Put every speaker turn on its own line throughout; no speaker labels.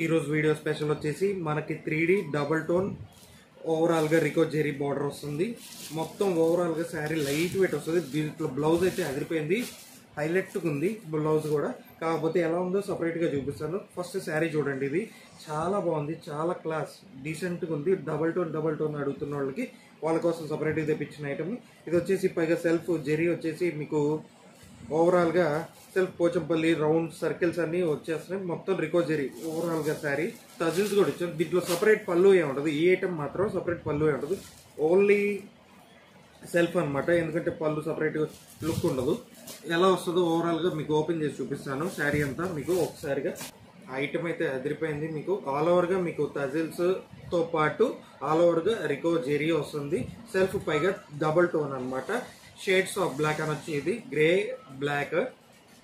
ఈ రోజు video special వచ్చేసి మనకి 3D డబుల్ టోన్ ఓవరాల్ గా రికో జెరీ బార్డర్ వస్తుంది. మొత్తం ఓవరాల్ గా శారీ లైట్ వెయిట్ వస్తుంది. దీంట్లో బ్లౌజ్ అయితే అదిరిపోయింది, హైలైట్ ఉంది బ్లౌజ్ కూడా. కాకపోతే ఎలా ఉందో సపరేట్ గా చూపిస్తాను. ఫస్ట్ శారీ చూడండి, ఇది చాలా బాగుంది, చాలా క్లాస్ డీసెంట్ గా ఉంది. డబుల్ టోన్ అడుగుతున్న వాళ్ళకి వాళ్ళ కోసం సపరేట్ గా తెప్పించిన ఐటమ్ ఇది. వచ్చేసి పైగా సెల్ఫ్ జెరీ వచ్చేసి మీకు ఓవరాల్ గా సెల్ఫ్ పోచంపల్లి రౌండ్ సర్కిల్స్ అన్ని వచ్చేస్తున్నాయి. మొత్తం రికో జెరీ ఓవరాల్ గా శారీ టజిల్స్ కూడా ఇచ్చారు. దీంట్లో సపరేట్ పళ్ళు ఏముండదు, ఈ ఐటమ్ మాత్రం సపరేట్ పళ్ళు ఏముండదు, ఓన్లీ సెల్ఫ్ అనమాట. ఎందుకంటే పళ్ళు సపరేట్ లుక్ ఉండదు. ఎలా వస్తుందో ఓవరాల్ గా మీకు ఓపెన్ చేసి చూపిస్తాను. శారీ అంతా మీకు ఒకసారిగా ఐటమ్ అయితే అదిరిపోయింది. మీకు ఆల్ ఓవర్ గా మీకు టజిల్స్ తో పాటు ఆల్ ఓవర్ గా రికో జెరీ వస్తుంది. సెల్ఫ్ పైగా డబుల్ టోన్ అనమాట. షేడ్స్ ఆఫ్ బ్లాక్ అనొచ్చి, ఇది గ్రే బ్లాక్,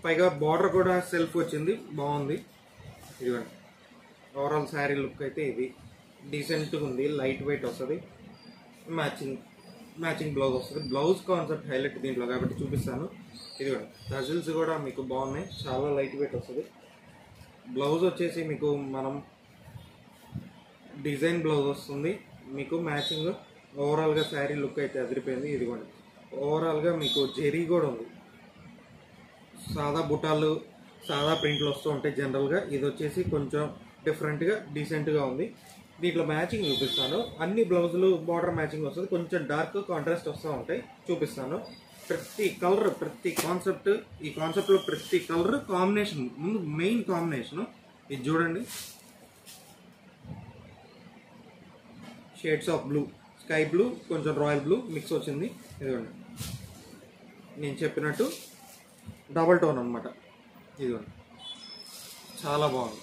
పైగా బార్డర్ కూడా సెల్ఫ్ వచ్చింది, బాగుంది. ఇదిగోండి ఓవరాల్ శారీ లుక్ అయితే ఇది డీసెంట్గా ఉంది, లైట్ వెయిట్ వస్తుంది. మ్యాచింగ్ బ్లౌజ్ వస్తుంది. బ్లౌజ్ కాన్సెప్ట్ హైలైట్ దీంట్లో కాబట్టి చూపిస్తాను. ఇదిగోండి టజిల్స్ కూడా మీకు బాగున్నాయి, చాలా లైట్ వెయిట్ వస్తుంది. బ్లౌజ్ వచ్చేసి మీకు మనం డిజైన్ బ్లౌజ్ వస్తుంది మీకు మ్యాచింగ్. ఓవరాల్గా శారీ లుక్ అయితే అదిరిపోయింది. ఇదిగోండి ఓవరాల్గా మీకు జెరీ కూడా ఉంది. సాదా బుటాలు సాదా ప్రింట్లు వస్తూ ఉంటాయి జనరల్గా. ఇది వచ్చేసి కొంచెం డిఫరెంట్గా డీసెంట్గా ఉంది. దీంట్లో మ్యాచింగ్ చూపిస్తాను. అన్ని బ్లౌజులు బార్డర్ మ్యాచింగ్ వస్తుంది. కొంచెం డార్క్ కాంట్రాస్ట్ వస్తూ ఉంటాయి, చూపిస్తాను. ప్రతి కలర్, ప్రతి కాన్సెప్ట్, ఈ కాన్సెప్ట్లో ప్రతి కలర్ కాంబినేషన్, ముందు మెయిన్ కాంబినేషన్ ఇది చూడండి. Shades of blue, sky blue, కొంచెం రాయల్ బ్లూ మిక్స్ వచ్చింది. ఇదిగోండి నేను చెప్పినట్టు డబల్ టోన్ అనమాట. ఇదిగోండి చాలా బాగుంది.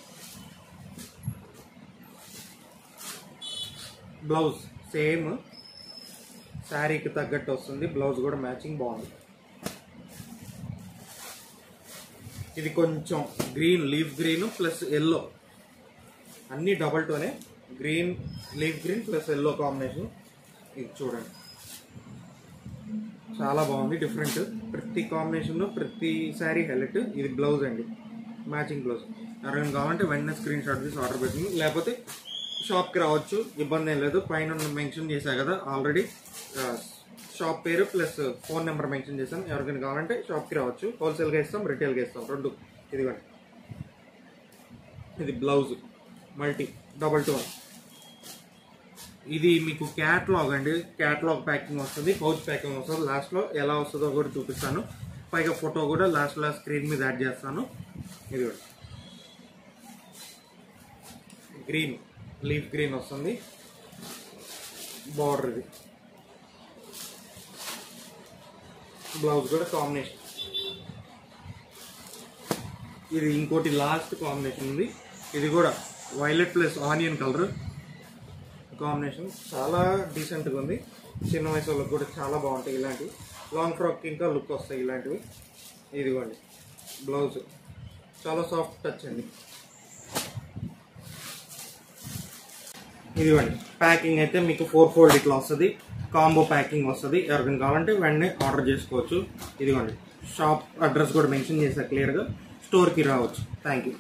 బ్లౌజ్ సేమ్ శారీకి తగ్గట్టు వస్తుంది. బ్లౌజ్ కూడా మ్యాచింగ్ బాగుంది. ఇది కొంచెం green, leaf green plus yellow, అన్ని డబల్ టోనే. Green, leaf green plus yellow combination. ఇది చూడండి చాలా బాగుంది, డిఫరెంట్. ప్రతి కాంబినేషన్, ప్రతి శారీ హైలైట్. ఇది బ్లౌజ్ అండి, మ్యాచింగ్ బ్లౌజ్. ఎవరైనా కావాలంటే వెంటనే స్క్రీన్ షాట్ తీసి ఆర్డర్ పెట్టింది, లేకపోతే షాప్కి రావచ్చు, ఇబ్బంది ఏం లేదు. పైన మెన్షన్ చేశా కదా ఆల్రెడీ, షాప్ పేరు ప్లస్ ఫోన్ నెంబర్ మెన్షన్ చేశాను. ఎవరికైనా కావాలంటే షాప్కి రావచ్చు. హోల్సేల్గా ఇస్తాం, రిటైల్గా ఇస్తాం, రెండు. ఇదిగోండి ఇది బ్లౌజ్ మల్టీ డబల్ టోన్. ఇది మీకు క్యాట్లాగ్ అండి, క్యాట్లాగ్ ప్యాకింగ్ వస్తుంది, పౌచ్ ప్యాకింగ్ వస్తుంది. లాస్ట్లో ఎలా వస్తుందో కూడా చూపిస్తాను. పైగా ఫోటో కూడా లాస్ట్లో స్క్రీన్ మీద యాడ్ చేస్తాను. ఇది కూడా గ్రీన్, లీఫ్ గ్రీన్ వస్తుంది బార్డర్. ఇది బ్లౌజ్ కూడా కాంబినేషన్. ఇది ఇంకోటి లాస్ట్ కాంబినేషన్ ఉంది. ఇది కూడా violet plus onion colour combination, చాలా డీసెంట్గా ఉంది. చిన్న వయసు వాళ్ళకి కూడా చాలా బాగుంటాయి ఇలాంటివి. లాంగ్ ఫ్రాక్ ఇంకా లుక్ వస్తాయి ఇలాంటివి. ఇదిగోండి బ్లౌజ్ చాలా సాఫ్ట్ టచ్ అండి. ఇదిగోండి ప్యాకింగ్ అయితే మీకు 4 ఫోల్డ్ ఇట్లా వస్తుంది, కాంబో ప్యాకింగ్ వస్తుంది. ఎవరికైనా కావాలంటే వెంటనే ఆర్డర్ చేసుకోవచ్చు. ఇదిగోండి షాప్ అడ్రస్ కూడా మెన్షన్ చేశారు క్లియర్గా, స్టోర్కి రావచ్చు. Thank you.